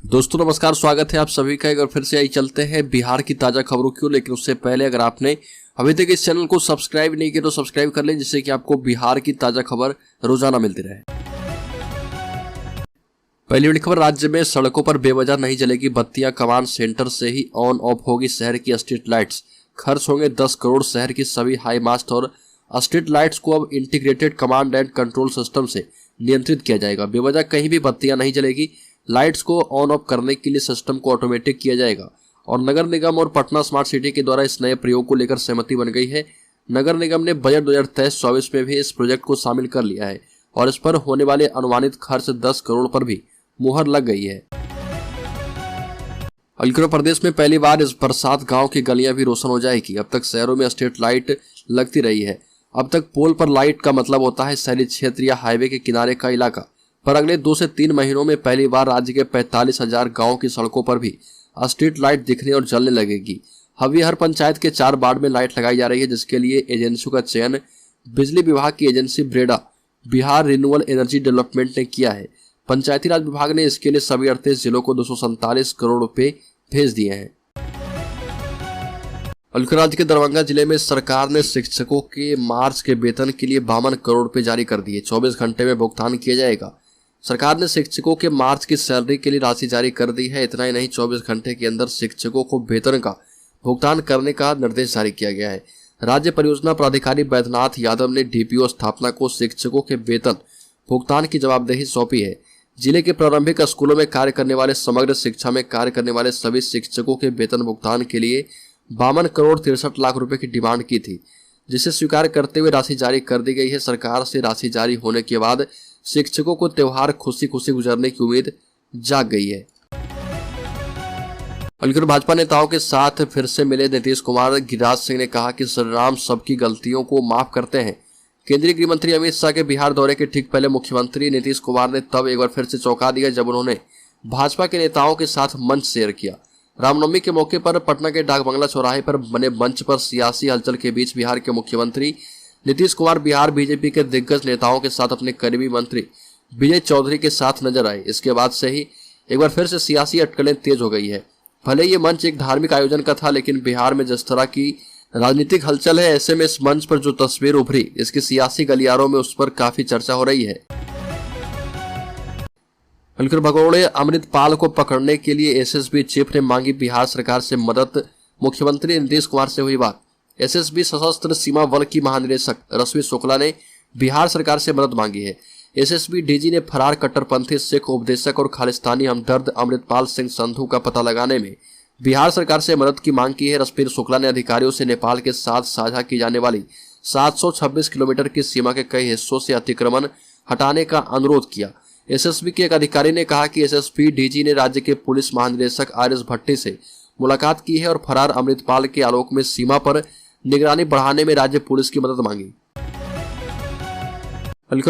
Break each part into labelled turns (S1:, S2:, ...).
S1: दोस्तों नमस्कार, स्वागत है आप सभी का। एक बार फिर से आई चलते हैं बिहार की ताजा खबरों की ओर। लेकिन उससे पहले अगर आपने अभी तक इस चैनल को सब्सक्राइब नहीं किया तो सब्सक्राइब कर लें, जिससे कि आपको बिहार की ताजा खबर रोजाना मिलती रहे। पहली बड़ी खबर, राज्य में सड़कों पर बेवजह नहीं जलेगी बत्तियां, कमांड सेंटर से ही ऑन ऑफ होगी शहर की स्ट्रीट लाइट्स। खर्च होंगे 10 करोड़, शहर की सभी हाई मास्ट और स्ट्रीट लाइट्स को अब integrated command and control system से नियंत्रित किया जाएगा। बेवजह कहीं भी बत्तियां नहीं जलेगी। लाइट्स को ऑन ऑफ करने के लिए सिस्टम को ऑटोमेटिक किया जाएगा और नगर निगम और पटना स्मार्ट सिटी के द्वारा इस नए प्रयोग को लेकर सहमति बन गई है। नगर निगम ने बजट 2023-24 में भी इस प्रोजेक्ट को शामिल कर लिया है और इस पर होने वाले अनुमानित खर्च 10 करोड़ पर भी मुहर लग गई है। उत्तर प्रदेश में पहली बार इस बरसात गांव की गलियां भी रोशन हो जाएगी। अब तक शहरों में स्ट्रीट लाइट लगती रही है। अब तक पोल पर लाइट का मतलब होता है शहरी क्षेत्र या हाईवे के किनारे का इलाका, पर अगले 2 से 3 महीनों में पहली बार राज्य के 45,000 गाँव की सड़कों पर भी स्ट्रीट लाइट दिखने और जलने लगेगी। अभी हर पंचायत के 4 वार्ड में लाइट लगाई जा रही है, जिसके लिए एजेंसियों का चयन बिजली विभाग की agency Breda Bihar renewable energy development ने किया है। पंचायती राज विभाग ने इसके लिए सभी 38 जिलों को 247 करोड़ रुपए भेज दिए हैं। राज्य के दरभंगा जिले में सरकार ने शिक्षकों के मार्च के वेतन के लिए 52 करोड़ रुपए जारी कर दिए। 24 घंटे में भुगतान किया जाएगा। सरकार ने शिक्षकों के मार्च की सैलरी के लिए राशि जारी कर दी है। इतना ही नहीं, 24 घंटे के अंदर शिक्षकों को वेतन का भुगतान करने का निर्देश जारी किया गया है। राज्य परियोजना प्राधिकारी बैद्यनाथ यादव ने डीपीओ स्थापना को शिक्षकों के वेतन भुगतान की जवाबदेही सौंपी है। जिले के प्रारंभिक स्कूलों में कार्य करने वाले, समग्र शिक्षा में कार्य करने वाले सभी शिक्षकों के वेतन भुगतान के लिए 52 करोड़ 63 लाख रुपए की डिमांड की थी, जिसे स्वीकार करते हुए राशि जारी कर दी गई है। सरकार से राशि जारी होने के बाद शिक्षकों को त्योहार खुशी खुशी गुजरने की उम्मीद जाग गई है। भाजपा नेताओं के साथ फिर से मिले नीतीश कुमार। गिरिराज सिंह ने कहा कि श्री राम सबकी गलतियों को माफ करते हैं। केंद्रीय गृह मंत्री अमित शाह के बिहार दौरे के ठीक पहले मुख्यमंत्री नीतीश कुमार ने तब एक बार फिर से चौंका दिया जब उन्होंने भाजपा के नेताओं के साथ मंच शेयर किया। रामनवमी के मौके पर पटना के डाक बंगला चौराहे पर बने मंच पर सियासी हलचल के बीच बिहार के मुख्यमंत्री नीतीश कुमार बिहार बीजेपी के दिग्गज नेताओं के साथ अपने करीबी मंत्री विजय चौधरी के साथ नजर आए। इसके बाद से ही एक बार फिर से सियासी अटकलें तेज हो गई है। भले ये मंच एक धार्मिक आयोजन का था, लेकिन बिहार में जिस तरह की राजनीतिक हलचल है, ऐसे में इस मंच पर जो तस्वीर उभरी, इसकी सियासी गलियारों में उस पर काफी चर्चा हो रही है। भगोड़े अमृतपाल को पकड़ने के लिए एसएसबी चीफ ने मांगी बिहार सरकार से मदद। मुख्यमंत्री नीतीश कुमार से हुई बात। एसएसबी सशस्त्र सीमा बल की महानिदेशक रश्मि शुक्ला ने बिहार सरकार से मदद मांगी है। एसएसबी डीजी ने फरार कट्टरपंथी सिख उपदेशक और खालिस्तानी हमदर्द अमृतपाल सिंह संधू का पता लगाने में बिहार सरकार से मदद की मांग की है। रश्मि शुक्ला ने अधिकारियों से नेपाल के साथ साझा की जाने वाली 726 किलोमीटर की सीमा के कई हिस्सों से अतिक्रमण हटाने का अनुरोध किया। एसएसबी के एक अधिकारी ने कहा कि एसएसपी डीजी ने राज्य के पुलिस महानिदेशक आर.एस. भट्टी से मुलाकात की है और फरार अमृतपाल के आलोक में सीमा पर निगरानी बढ़ाने में राज्य पुलिस की मदद मांगी।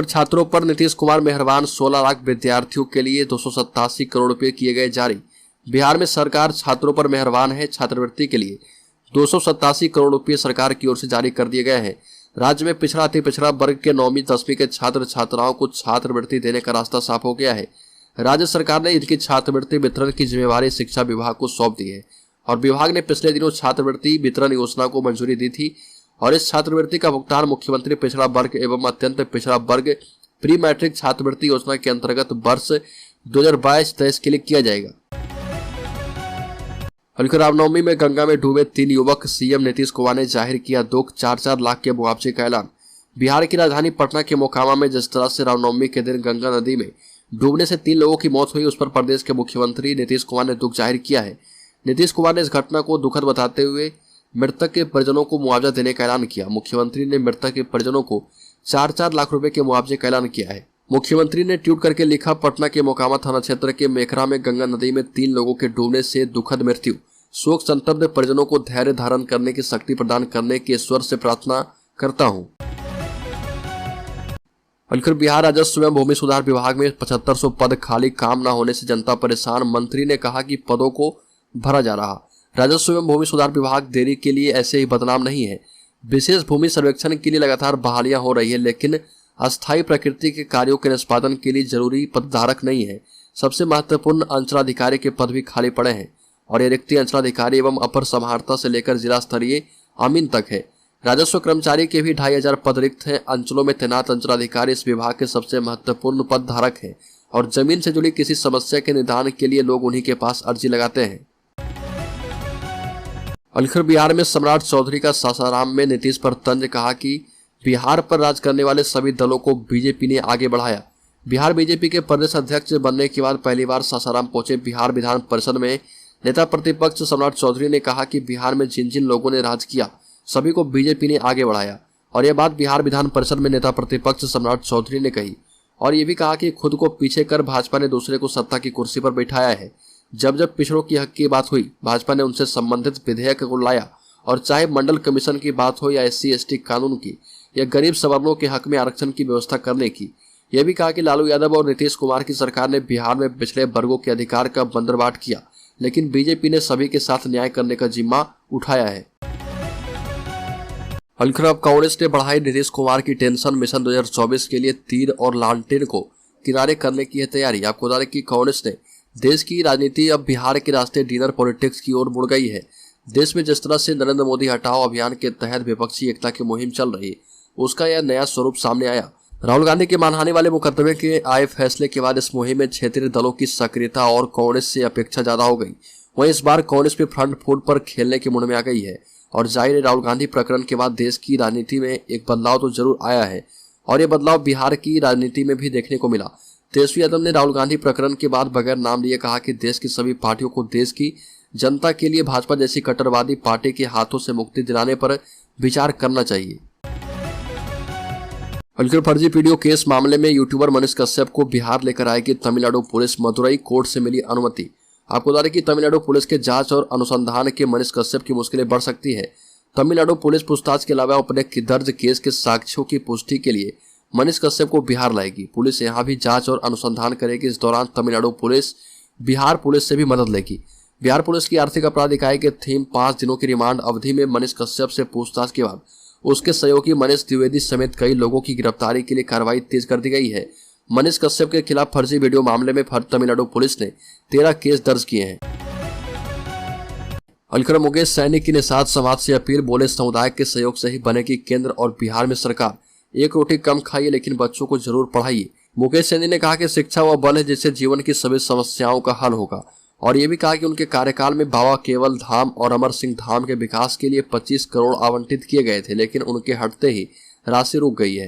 S1: छात्रों पर नीतीश कुमार मेहरबान। 16 लाख विद्यार्थियों के लिए 287 करोड़ रुपए किए गए जारी। बिहार में सरकार छात्रों पर मेहरबान है। छात्रवृत्ति के लिए 287 करोड़ रुपए सरकार की ओर से जारी कर दिए गए हैं। राज्य में पिछड़ा अति पिछड़ा वर्ग के 9वीं 10वीं के छात्र छात्राओं को छात्रवृत्ति देने का रास्ता साफ हो गया है। राज्य सरकार ने इनकी छात्रवृत्ति वितरण की जिम्मेवारी शिक्षा विभाग को सौंप दी है और विभाग ने पिछले दिनों छात्रवृत्ति वितरण योजना को मंजूरी दी थी और इस छात्रवृत्ति का भुगतान मुख्यमंत्री पिछड़ा वर्ग एवं अत्यंत पिछड़ा वर्ग प्री मैट्रिक छात्रवृत्ति योजना के अंतर्गत वर्ष 2022-23 के लिए किया जाएगा। रामनवमी में गंगा में डूबे 3 युवक। सीएम नीतीश कुमार ने जाहिर किया 2-4 लाख के मुआवजे का ऐलान। बिहार की राजधानी पटना के मोकामा में जिस तरह से रामनवमी के दिन गंगा नदी में डूबने से 3 लोगों की मौत हुई, उस पर प्रदेश के मुख्यमंत्री नीतीश कुमार ने दुख जाहिर किया है। नीतीश कुमार ने इस घटना को दुखद बताते हुए मृतक के परिजनों को मुआवजा देने का ऐलान किया। मुख्यमंत्री ने मृतक के परिजनों को 4-4 लाख रुपए के मुआवजे का ऐलान किया है। मुख्यमंत्री ने ट्वीट करके लिखा, पटना के मोकामा थाना क्षेत्र के मेखरा में गंगा नदी में 3 लोगों के डूबने से दुखद मृत्यु। शोक संतप्त परिजनों को धैर्य धारण करने की शक्ति प्रदान करने के ईश्वर से प्रार्थना करता हूँ। बिहार राजस्व एवं भूमि सुधार विभाग में 7500 पद खाली, काम न होने से जनता परेशान। मंत्री ने कहा कि पदों को भरा जा रहा। राजस्व एवं भूमि सुधार विभाग देरी के लिए ऐसे ही बदनाम नहीं है। विशेष भूमि सर्वेक्षण के लिए लगातार बहालियां हो रही है, लेकिन अस्थायी प्रकृति के कार्यों के निष्पादन के लिए जरूरी पदधारक नहीं है। सबसे महत्वपूर्ण अंचलाधिकारी के पद भी खाली पड़े हैं और ये रिक्ति अंचलाधिकारी एवं अपर समाहर्ता से लेकर जिला स्तरीय अमीन तक है। राजस्व कर्मचारी के भी 2500 पद रिक्त हैं। अंचलों में तैनात अंचलाधिकारी इस विभाग के सबसे महत्वपूर्ण पद धारक हैं और जमीन से जुड़ी किसी समस्या के निदान के लिए लोग उन्हीं के पास अर्जी लगाते हैं। अलखर बिहार में सम्राट चौधरी का सासाराम में नीतीश पर तंज, कहा कि बिहार पर राज करने वाले सभी दलों को बीजेपी ने आगे बढ़ाया। बिहार बीजेपी के प्रदेश अध्यक्ष बनने के बाद पहली बार सासाराम पहुंचे बिहार विधान परिषद में नेता प्रतिपक्ष सम्राट चौधरी ने कहा कि बिहार में जिन जिन लोगों ने राज किया सभी को बीजेपी ने आगे बढ़ाया। और यह बात बिहार विधान परिषद में नेता प्रतिपक्ष सम्राट चौधरी ने कही और ये भी कहा कि खुद को पीछे कर भाजपा ने दूसरे को सत्ता की कुर्सी पर बैठाया है। जब जब पिछड़ों की हक की बात हुई भाजपा ने उनसे संबंधित विधेयक को लाया और चाहे मंडल कमीशन की बात हो या SC/ST कानून की या गरीब सवर्णों के हक में आरक्षण की व्यवस्था करने की। यह भी कहा कि लालू यादव और नीतीश कुमार की सरकार ने बिहार में पिछड़े वर्गों के अधिकार का बंदरबाट किया, लेकिन बीजेपी ने सभी के साथ न्याय करने का जिम्मा उठाया है। अलखर अब कांग्रेस ने बढ़ाई नीतीश कुमार की टेंशन, मिशन 2024 के लिए तीर और लालटेन को किनारे करने की है तैयारी। आपको बता दें कि कांग्रेस ने देश की राजनीति अब बिहार के रास्ते डिनर पॉलिटिक्स की ओर मुड़ गई है। देश में जिस तरह से नरेंद्र मोदी हटाओ अभियान के तहत विपक्षी एकता की मुहिम चल रही है उसका यह नया स्वरूप सामने आया। राहुल गांधी के मानहानि वाले मुकदमे के आए फैसले के बाद इस मुहिम में क्षेत्रीय दलों की सक्रियता और कांग्रेस से अपेक्षा ज्यादा हो गई। वहीं इस बार कांग्रेस भी फ्रंट फुट पर खेलने के मूड में आ गई है और जाहिर है राहुल गांधी प्रकरण के बाद देश की राजनीति में एक बदलाव तो जरूर आया है और ये बदलाव बिहार की राजनीति में भी देखने को मिला। तेजस्वी यादव ने राहुल गांधी प्रकरण के बाद बगैर नाम लिए कहा कि देश की सभी पार्टियों को देश की जनता के लिए भाजपा जैसी कट्टरवादी पार्टी के हाथों से मुक्ति दिलाने पर विचार करना चाहिए। अलखर फर्जी वीडियो केस मामले में यूट्यूबर मनीष कश्यप को बिहार लेकर आएगी तमिलनाडु पुलिस, मदुरई कोर्ट से मिली अनुमति। आपको बता दें कि तमिलनाडु पुलिस के जांच और अनुसंधान के मनीष कश्यप की मुश्किलें बढ़ सकती है। तमिलनाडु पुलिस पूछताछ के अलावा अपने दर्ज केस के साक्ष्यों की पुष्टि के लिए मनीष कश्यप को बिहार लाएगी। पुलिस यहां भी जांच और अनुसंधान करेगी। इस दौरान तमिलनाडु पुलिस बिहार पुलिस से भी मदद लेगी। बिहार पुलिस की आर्थिक अपराध इकाई के थीम 5 दिनों की रिमांड अवधि में मनीष कश्यप से पूछताछ के बाद उसके सहयोगी मनीष द्विवेदी समेत कई लोगों की गिरफ्तारी के लिए कार्रवाई तेज कर दी गई है। मनीष कश्यप के खिलाफ फर्जी वीडियो मामले में तमिलनाडु पुलिस ने 13 केस दर्ज किए हैं। अलखर मुकेश सैनी की निषाद समाज से अपील, बोले समुदाय के सहयोग से ही बनेगी केंद्र और बिहार में सरकार। एक रोटी कम खाइए लेकिन बच्चों को जरूर पढ़ाइए। मुकेश सैनी ने कहा कि शिक्षा वह बल है जिससे जीवन की सभी समस्याओं का हल होगा और ये भी कहा कि उनके कार्यकाल में बाबा केवल धाम और अमर सिंह धाम के विकास के लिए 25 करोड़ आवंटित किए गए थे, लेकिन उनके हटते ही राशि रुक गई है।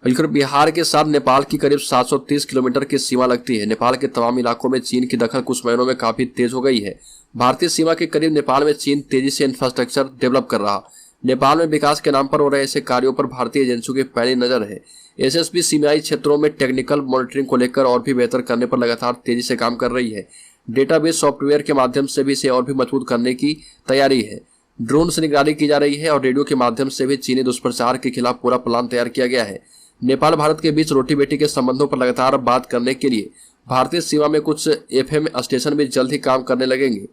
S1: अलखर बिहार के साथ नेपाल की करीब 730 किलोमीटर की सीमा लगती है। नेपाल के तमाम इलाकों में चीन की दखल कुछ महीनों में काफी तेज हो गई है। भारतीय सीमा के करीब नेपाल में चीन तेजी से इंफ्रास्ट्रक्चर डेवलप कर रहा। नेपाल में विकास के नाम पर हो रहे ऐसे कार्यों पर भारतीय एजेंसियों की पैनी नजर है। एसएसबी सीमाई क्षेत्रों में टेक्निकल मॉनिटरिंग को लेकर और भी बेहतर करने पर लगातार तेजी से काम कर रही है। डेटाबेस सॉफ्टवेयर के माध्यम से भी इसे और भी मजबूत करने की तैयारी है। ड्रोन से निगरानी की जा रही है और रेडियो के माध्यम से भी चीनी दुष्प्रचार के खिलाफ पूरा प्लान तैयार किया गया है। नेपाल भारत के बीच रोटी बेटी के संबंधों पर लगातार बात करने के लिए भारतीय सीमा में कुछ FM स्टेशन भी जल्द ही काम करने लगेंगे।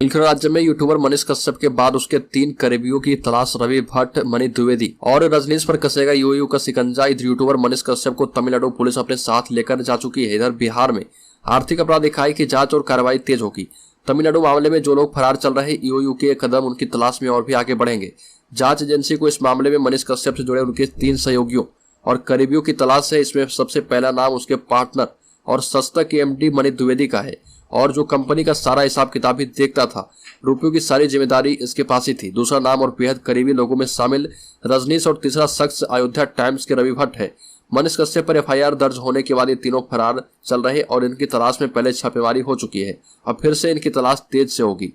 S1: अलखर राज्य में यूट्यूबर मनीष कश्यप के बाद उसके 3 करीबियों की तलाश, रवि भट्ट, मनीष द्विवेदी और रजनीश पर कसेगा यूएयू का शिकंजा। इधर यूट्यूबर मनीष कश्यप को तमिलनाडु पुलिस अपने साथ लेकर जा चुकी है। इधर बिहार में आर्थिक अपराध इकाई की जांच और कार्रवाई तेज होगी। तमिलनाडु मामले में जो लोग फरार चल रहे यूएयू के कदम उनकी तलाश में और भी आगे बढ़ेंगे। जांच एजेंसी को इस मामले में मनीष कश्यप से जुड़े उनके 3 सहयोगियों और करीबियों की तलाश है। इसमें सबसे पहला नाम उसके पार्टनर और सस्ता के MD मनीष द्विवेदी का है और जो कंपनी का सारा हिसाब किताब भी देखता था। रुपयों की सारी जिम्मेदारी इसके पास ही थी। दूसरा नाम और बेहद करीबी लोगों में शामिल रजनीश और तीसरा शख्स अयोध्या टाइम्स के रवि भट्ट है। मनीष कश्यप पर FIR दर्ज होने के बाद ये तीनों फरार चल रहे और इनकी तलाश में पहले छापेमारी हो चुकी है। अब फिर से इनकी तलाश तेज से होगी।